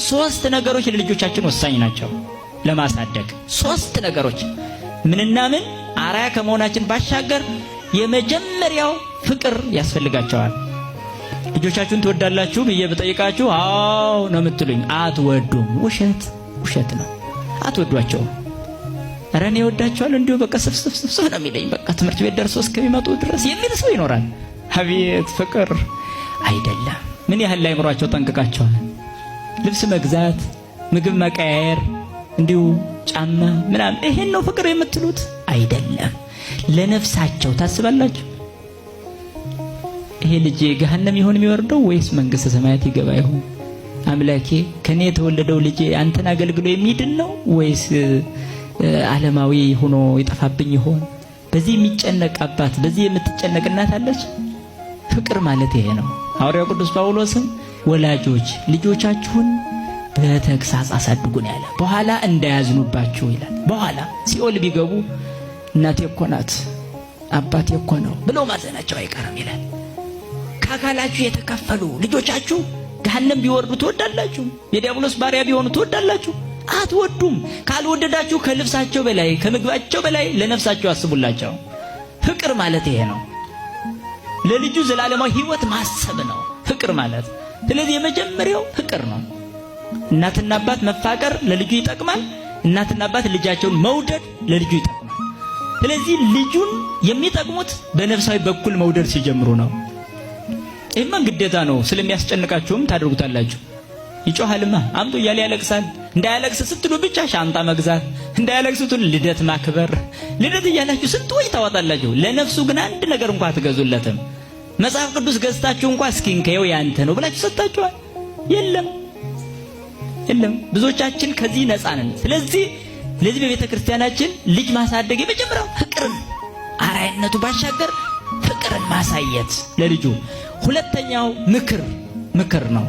ሶስት ነገሮች ለልጆቻችን ወሳኝ ናቸው ለማሳደግ። ሶስት ነገሮች ምንና ምን? አራያ ከመሆናችን ባሻገር የመጀመሪያው ፍቅር ያስፈልጋቸዋል። ልጆቻችሁን ትወዳላችሁ ብዬ ብጠይቃችሁ አዎ ነው የምትሉኝ። አትወዱም። ውሸት ነው። አትወዷቸውም። ኧረ እኔ እወዳቸዋለሁ እንዲሁ በቃ ስፍስፍ ነው የሚለኝ፣ በቃ ትምህርት ቤት ደርሶ እስከሚመጡ ድረስ የሚል ሰው ይኖራል። አቤት ፍቅር አይደለም። ምን ያህል ለአእምሯቸው ጠንቅቃቸዋል። ልብስ መግዛት፣ ምግብ መቀያየር፣ እንዲሁ ጫማ ምናምን፣ ይሄን ነው ፍቅር የምትሉት? አይደለም። ለነፍሳቸው ታስባላችሁ። ይሄ ልጅ ገሃነም ይሆን የሚወርደው ወይስ መንግስተ ሰማያት ይገባ ይሆን? አምላኬ ከኔ የተወለደው ልጅ አንተን አገልግሎ የሚድን ነው ወይስ ዓለማዊ ሆኖ ይጠፋብኝ ይሆን? በዚህ የሚጨነቅ አባት፣ በዚህ የምትጨነቅ እናት አለች። ፍቅር ማለት ይሄ ነው። ሐዋርያው ቅዱስ ጳውሎስም ወላጆች ልጆቻችሁን በተግሳጽ አሳድጉን ያለ፣ በኋላ እንዳያዝኑባችሁ ይላል። በኋላ ሲኦል ቢገቡ እናቴ እኮ ናት አባቴ እኮ ነው ብለው ማዘናቸው አይቀርም ይላል። ከአካላችሁ የተከፈሉ ልጆቻችሁ ገሃነም ቢወርዱ ትወዳላችሁ? የዲያብሎስ ባሪያ ቢሆኑ ትወዳላችሁ? አትወዱም። ካልወደዳችሁ ከልብሳቸው በላይ ከምግባቸው በላይ ለነፍሳቸው አስቡላቸው። ፍቅር ማለት ይሄ ነው። ለልጁ ዘላለማዊ ሕይወት ማሰብ ነው ፍቅር ማለት። ስለዚህ የመጀመሪያው ፍቅር ነው። እናትና አባት መፋቀር ለልጁ ይጠቅማል። እናትና አባት ልጃቸውን መውደድ ለልጁ ይጠቅማል። ስለዚህ ልጁን የሚጠቅሙት በነፍሳዊ በኩል መውደድ ሲጀምሩ ነው። ይህማ ግዴታ ነው። ስለሚያስጨንቃችሁም ታደርጉታላችሁ። ይጮሃልማ አምጡ እያለ ያለቅሳል። እንዳያለቅስ ስትሉ ብቻ ሻንጣ መግዛት፣ እንዳያለቅስ ስትሉ ልደት ማክበር፣ ልደት እያላችሁ ስንት ወጪ ታወጣላችሁ። ለነፍሱ ግን አንድ ነገር እንኳን አትገዙለትም። መጽሐፍ ቅዱስ ገዝታችሁ እንኳን እስኪ እንከየው ያንተ ነው ብላችሁ ሰጣችኋል? የለም። ብዙዎቻችን ከዚህ ነፃ ነን። ስለዚህ በቤተ ክርስቲያናችን ልጅ ማሳደግ የመጀመሪያው ፍቅርን አራያነቱ ባሻገር ፍቅርን ማሳየት ለልጁ። ሁለተኛው ምክር ነው።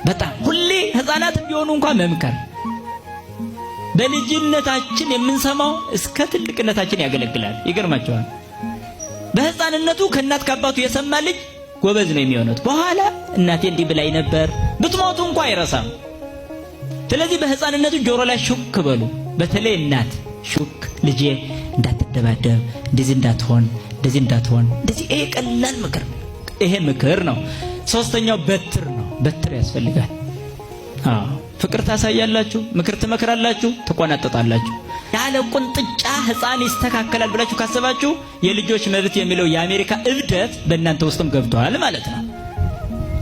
በጣም ሁሌ ህፃናትም ቢሆኑ እንኳን መምከር። በልጅነታችን የምንሰማው እስከ ትልቅነታችን ያገለግላል። ይገርማቸዋል። በህፃንነቱ ከእናት ከአባቱ የሰማ ልጅ ጎበዝ ነው የሚሆነው። በኋላ እናቴ እንዲህ ብላኝ ነበር ብትሞቱ እንኳን አይረሳም። ስለዚህ በህፃንነቱ ጆሮ ላይ ሹክ በሉ። በተለይ እናት ሹክ፣ ልጄ እንዳትደባደብ፣ እንደዚህ እንዳትሆን፣ እንደዚህ። ይሄ ቀላል ምክር፣ ይሄ ምክር ነው። ሶስተኛው በትር ነው። በትር ያስፈልጋል። ፍቅር ታሳያላችሁ፣ ምክር ትመክራላችሁ፣ ትቆናጠጣላችሁ። ያለ ቁንጥጫ ህፃን ይስተካከላል ብላችሁ ካሰባችሁ የልጆች መብት የሚለው የአሜሪካ እብደት በእናንተ ውስጥም ገብቷል ማለት ነው።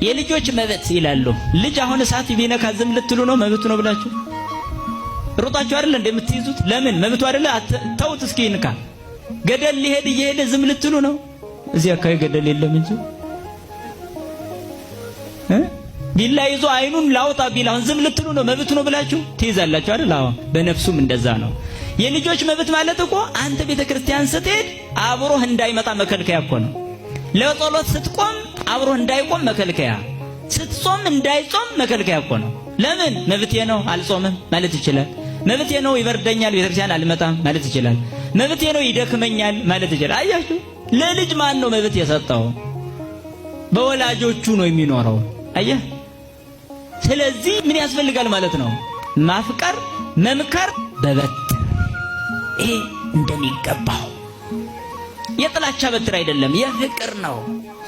የልጆች መብት ይላሉ። ልጅ አሁን እሳት ቢነካ ዝም ልትሉ ነው? መብቱ ነው ብላችሁ ሩጣችሁ አይደል እንደምትይዙት? ለምን መብቱ አይደለ? ተውት እስኪ ይንካ። ገደል ሊሄድ እየሄደ ዝም ልትሉ ነው? እዚህ አካባቢ ገደል የለም እንጂ ቢላ ይዞ አይኑን ላውጣ ቢል አሁን ዝም ልትሉ ነው? መብቱ ነው ብላችሁ ትይዛላችሁ አይደል? አዎ። በነፍሱም እንደዛ ነው። የልጆች መብት ማለት እኮ አንተ ቤተ ክርስቲያን ስትሄድ አብሮህ እንዳይመጣ መከልከያ እኮ ነው። ለጸሎት ስትቆም አብሮህ እንዳይቆም መከልከያ፣ ስትጾም እንዳይጾም መከልከያ እኮ ነው። ለምን? መብቴ ነው አልጾምም ማለት ይችላል። መብቴ ነው ይበርደኛል ቤተ ክርስቲያን አልመጣም ማለት ይችላል። መብቴ ነው ይደክመኛል ማለት ይችላል። አያችሁ፣ ለልጅ ማን ነው መብት የሰጠው? በወላጆቹ ነው የሚኖረው። አየህ። ስለዚህ ምን ያስፈልጋል ማለት ነው? ማፍቀር፣ መምከር በበትር። ይሄ እንደሚገባው የጥላቻ በትር አይደለም፣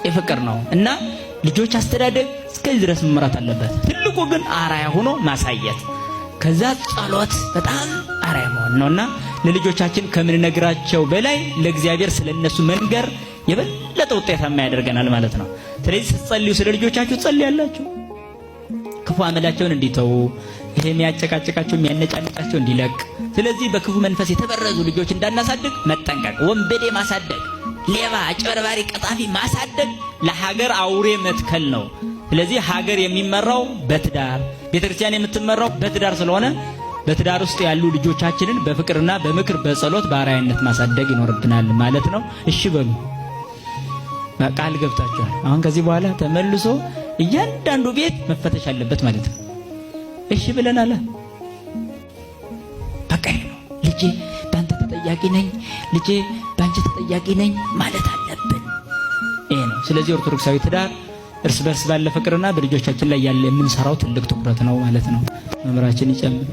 የፍቅር ነው። እና ልጆች አስተዳደግ እስከዚህ ድረስ መምራት አለበት። ትልቁ ግን አራያ ሆኖ ማሳየት፣ ከዛ ጸሎት በጣም አራያ መሆን ነውና ለልጆቻችን ከምንነግራቸው በላይ ለእግዚአብሔር ስለነሱ መንገር የበለጠ ውጤታማ ያደርገናል ማለት ነው። ስለዚህ ስትጸልዩ ስለ ልጆቻችሁ ጸልያላችሁ፣ ክፉ አመላቸውን እንዲተው፣ ይሄ የሚያጨቃጨቃቸው የሚያነጫንጫቸው እንዲለቅ። ስለዚህ በክፉ መንፈስ የተበረዙ ልጆች እንዳናሳድግ መጠንቀቅ። ወንበዴ ማሳደግ፣ ሌባ፣ አጭበርባሪ፣ ቀጣፊ ማሳደግ ለሀገር አውሬ መትከል ነው። ስለዚህ ሀገር የሚመራው በትዳር፣ ቤተክርስቲያን የምትመራው በትዳር ስለሆነ በትዳር ውስጥ ያሉ ልጆቻችንን በፍቅርና በምክር በጸሎት በአርአያነት ማሳደግ ይኖርብናል ማለት ነው። እሺ በሉ፣ ቃል ገብታችኋል። አሁን ከዚህ በኋላ ተመልሶ እያንዳንዱ ቤት መፈተሽ አለበት ማለት ነው። እሺ ብለናል። በቃ ልጄ ባንተ ተጠያቂ ነኝ፣ ልጄ ባንቺ ተጠያቂ ነኝ ማለት አለብን። ይሄ ነው። ስለዚህ ኦርቶዶክሳዊ ትዳር እርስ በርስ ባለ ፍቅርና በልጆቻችን ላይ ያለ የምንሰራው ትልቅ ትኩረት ነው ማለት ነው። መምህራችን ይጨምር።